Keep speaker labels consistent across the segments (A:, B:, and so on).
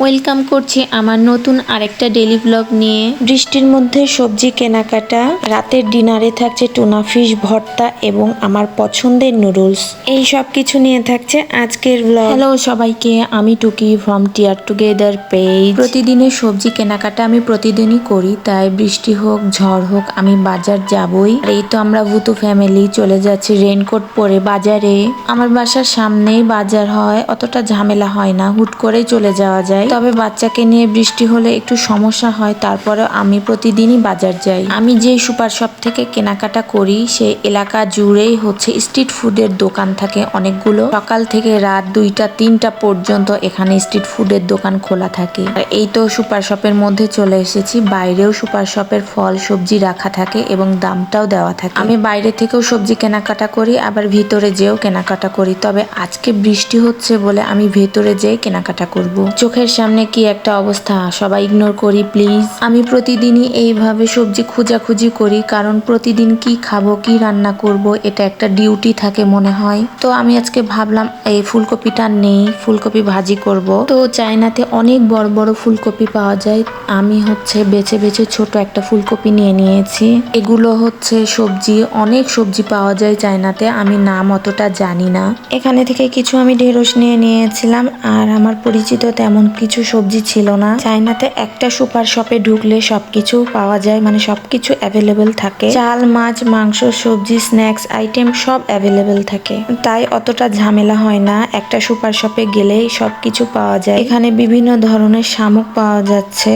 A: Welcome করছি আমার নতুন আরেকটা ডেইলি ব্লগ নিয়ে। বৃষ্টির মধ্যে সবজি কেনাকাটা, রাতের ডিনারে থাকছে টুনা ফিশ ভর্তা এবং আমার পছন্দের নুডলস। এই সব কিছু নিয়ে থাকছে আজকের ব্লগ। হ্যালো সবাইকে, আমি টুকি ফ্রম টিয়ার টুগেদার পেজ। প্রতিদিনের সবজি কেনাকাটা আমি প্রতিদিনই করি, তাই বৃষ্টি হোক ঝড় হোক আমি বাজার যাবই। আর এই তো আমরা ভূতু ফ্যামিলি চলে যাচ্ছি রেইনকোট পরে বাজারে। আমার বাসার সামনেই বাজার হয়, অতটা ঝামেলা হয় না, হুট করেই চলে যাওয়া যায়। তবে বাচ্চাকে নিয়ে বৃষ্টি হলে একটু সমস্যা হয়, তারপরে আমি প্রতিদিনই বাজার যাই। আমি যে সুপার শপ থেকে কেনাকাটা করি সেই এলাকা জুড়েই হচ্ছে স্ট্রিট ফুডের দোকান থাকে অনেকগুলো। সকাল থেকে রাত 2টা-3টা পর্যন্ত এখানে স্ট্রিট ফুডের দোকান খোলা থাকে। আর এই তো সুপার শপের মধ্যে চলে এসেছি। বাইরেও সুপার শপের ফল সবজি রাখা থাকে এবং দামটাও দেওয়া থাকে। আমি বাইরে থেকেও সবজি কেনাকাটা করি, আবার ভিতরে যেও কেনাকাটা করি। তবে আজকে বৃষ্টি হচ্ছে বলে আমি ভেতরে যেয়ে কেনাকাটা করব। চোখের সামনে কি একটা অবস্থা, সবাই ইগনোর করি প্লিজ। আমি প্রতিদিনই এইভাবে সবজি খোঁজাখুঁজি করি, কারণ প্রতিদিন কি খাবো, কি রান্না করব, এটা একটা ডিউটি থাকে মনে হয়। তো আমি আজকে ভাবলাম এই ফুলকপিটা নেই, ফুলকপি ভাজি করব। তো চায়নাতে অনেক বড় বড় ফুলকপি পাওয়া যায়। আমি হচ্ছে বেছে বেছে ছোট একটা ফুলকপি নিয়ে নিয়েছি। এগুলো হচ্ছে সবজি, অনেক সবজি পাওয়া যায় চায়নাতে, আমি নাম অতটা জানি না। এখানে থেকে কিছু আমি ঢেঁড়স নিয়ে নিয়েছিলাম, আর আমার পরিচিত তেমন কিছু সবজি ছিল না। চায়নাতে একটা সুপার শপে ঢুকলে সবকিছু পাওয়া যায়, মানে সবকিছু অ্যাভেলেবেল থাকে। চাল, মাছ, মাংস, সবজি, স্ন্যাক্স আইটেম সব অ্যাভেলেবেল থাকে, তাই অতটা ঝামেলা হয় না। একটা সুপার শপে গেলেই সবকিছু পাওয়া যায়। এখানে বিভিন্ন ধরনের শামুক পাওয়া যাচ্ছে,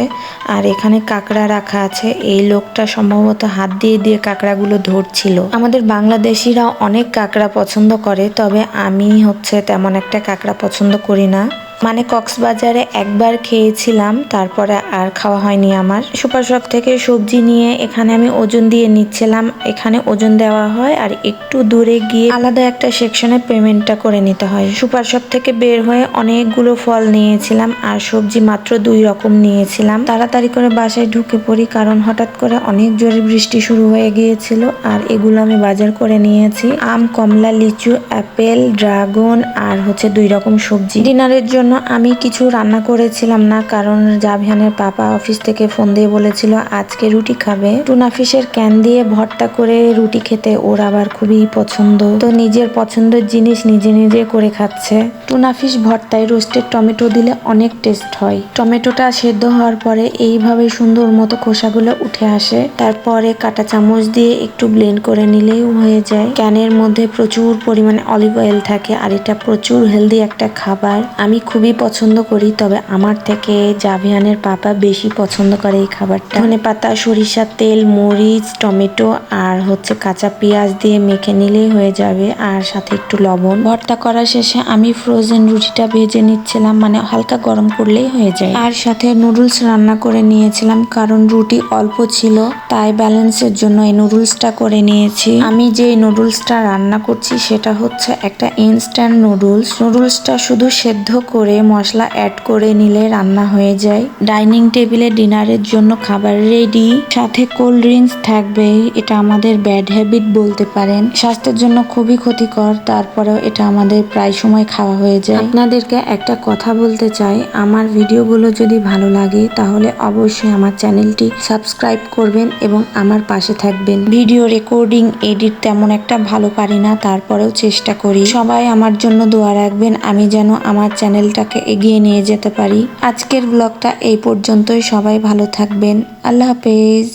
A: আর এখানে কাঁকড়া রাখা আছে। এই লোকটা সম্ভবত হাত দিয়ে দিয়ে কাঁকড়াগুলো ধরছিল। আমাদের বাংলাদেশিরা অনেক কাঁকড়া পছন্দ করে, তবে আমি হচ্ছে তেমন একটা কাঁকড়া পছন্দ করি না। মানে কক্সবাজারে একবার খেয়েছিলাম, তারপরে আর খাওয়া হয়নি আমার। সুপার শপ থেকে সবজি নিয়ে এখানে আমি ওজন দিয়ে নিচ্ছিলাম। এখানে ওজন দেওয়া হয়, আর একটু দূরে গিয়ে আলাদা একটা সেকশনে পেমেন্টটা করে নিতে হয়। সুপার শপ থেকে বের হয়ে অনেকগুলো ফল নিয়েছিলাম, আর সবজি মাত্র 2 রকম নিয়েছিলাম। তাড়াতাড়ি করে বাসায় ঢুকে পড়ি, কারণ হঠাৎ করে অনেক জোরে বৃষ্টি শুরু হয়ে গিয়েছিল। আর এগুলো আমি বাজার করে নিয়েছি: আম, কমলা, লিচু, অ্যাপেল, ড্রাগন, আর হচ্ছে 2 রকম সবজি। ডিনারের জন্য আমি কিছু রান্না করেছিলাম না, কারণ জাভিয়ানের পাপা অফিস থেকে ফোন দিয়ে বলেছিল আজকে রুটি খাবে। টুনা ফিশের ক্যান দিয়ে ভর্তা করে রুটি খেতে ওর আবার খুবই পছন্দ, তো নিজের পছন্দের জিনিস নিজে নিজে করে খাচ্ছে। টুনা ফিশ ভর্তায় রোস্টেড টমেটো দিলে অনেক টেস্ট হয়। টমেটোটা সেদ্ধ হওয়ার পরে এইভাবে সুন্দর মতো খোসাগুলো উঠে আসে, তারপরে কাঁটা চামচ দিয়ে একটু ব্লেন্ড করে নিলেই হয়ে যায়। ক্যানের মধ্যে প্রচুর পরিমাণে অলিভ অয়েল থাকে, আর এটা প্রচুর হেলদি একটা খাবার। আমি খুবই পছন্দ করি, তবে আমার থেকে জাভিয়ানের পাপা বেশি পছন্দ করে এই খাবারটা। ধনেপাতা, সরিষার তেল, মরিচ, টমেটো আর হচ্ছে কাঁচা পেঁয়াজ দিয়ে মেখে নিলেই হয়ে যাবে, আর সাথে একটু লবণ। ভর্তা করা শেষে আমি ফ্রোজেন রুটিটা ভেজে নিচ্ছিলাম, মানে হালকা গরম করলেই হয়ে যায়। আর সাথে নুডলস রান্না করে নিয়েছিলাম, কারণ রুটি অল্প ছিল, তাই ব্যালেন্সের জন্য এই নুডলসটা করে নিয়েছি। আমি যে নুডলসটা রান্না করছি সেটা হচ্ছে একটা ইনস্ট্যান্ট নুডলস। নুডলসটা শুধু সেদ্ধ করে মশলা অ্যাড করে নিলে রান্না হয়ে যায়। ডাইনিং টেবিলে ডিনারের জন্য খাবার রেডি, সাথে কোল্ড ড্রিঙ্কস থাকবেই। এটা আমাদের ব্যাড হ্যাবিট বলতে পারেন, স্বাস্থ্যের জন্য খুবই ক্ষতিকর, তারপরেও এটা আমাদের প্রায় সময় খাওয়া হয়ে যায়। আপনাদেরকে একটা কথা বলতে চাই, আমার ভিডিওগুলো যদি ভালো লাগে তাহলে অবশ্যই আমার চ্যানেলটি সাবস্ক্রাইব করবেন এবং আমার পাশে থাকবেন। ভিডিও রেকর্ডিং, এডিট তেমন একটা ভালো পারি না, তারপরেও চেষ্টা করি। সবাই আমার জন্য দোয়া রাখবেন, আমি যেন আমার চ্যানেলটাকে এগিয়ে নিয়ে যেতে পারি। আজকের ব্লগটা এই পর্যন্তই। সবাই ভালো থাকবেন। আল্লাহ হাফেজ।